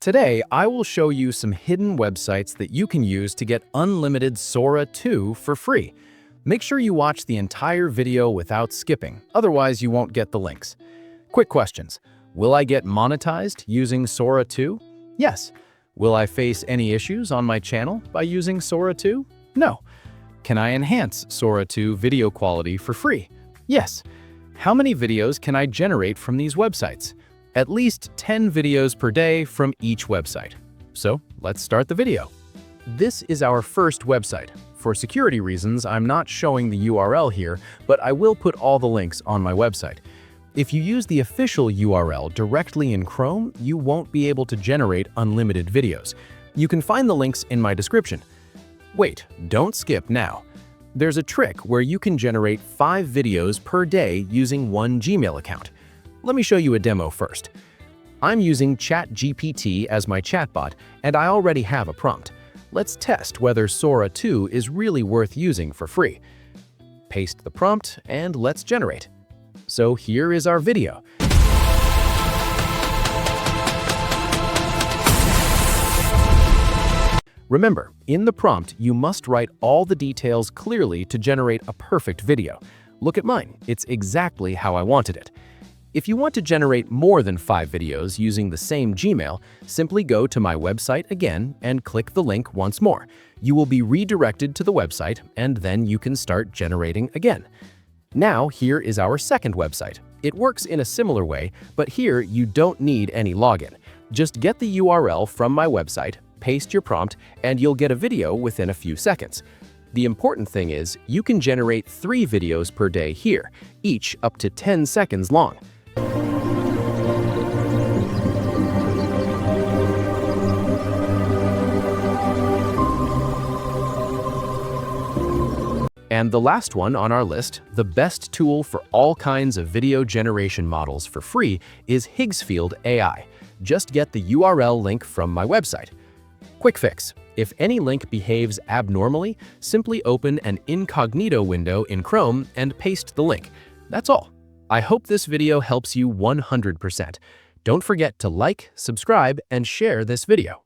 Today, I will show you some hidden websites that you can use to get unlimited Sora 2 for free. Make sure you watch the entire video without skipping, otherwise you won't get the links. Quick questions. Will I get monetized using Sora 2? Yes. Will I face any issues on my channel by using Sora 2? No. Can I enhance Sora 2 video quality for free? Yes. How many videos can I generate from these websites? At least 10 videos per day from each website. So let's start the video. This is our first website. For security reasons, I'm not showing the URL here, but I will put all the links on my website. If you use the official URL directly in Chrome, you won't be able to generate unlimited videos. You can find the links in my description. Wait, don't skip now. There's a trick where you can generate 5 videos per day using one Gmail account. Let me show you a demo first. I'm using ChatGPT as my chatbot, and I already have a prompt. Let's test whether Sora 2 is really worth using for free. Paste the prompt, and let's generate. So here is our video. Remember, in the prompt, you must write all the details clearly to generate a perfect video. Look at mine, it's exactly how I wanted it. If you want to generate more than 5 videos using the same Gmail, simply go to my website again and click the link once more. You will be redirected to the website, and then you can start generating again. Now, here is our second website. It works in a similar way, but here you don't need any login. Just get the URL from my website, paste your prompt, and you'll get a video within a few seconds. The important thing is, you can generate 3 videos per day here, each up to 10 seconds long. And the last one on our list, the best tool for all kinds of video generation models for free, is Higgsfield AI. Just get the URL link from my website. Quick fix. If any link behaves abnormally, simply open an incognito window in Chrome and paste the link. That's all. I hope this video helps you 100%. Don't forget to like, subscribe, and share this video.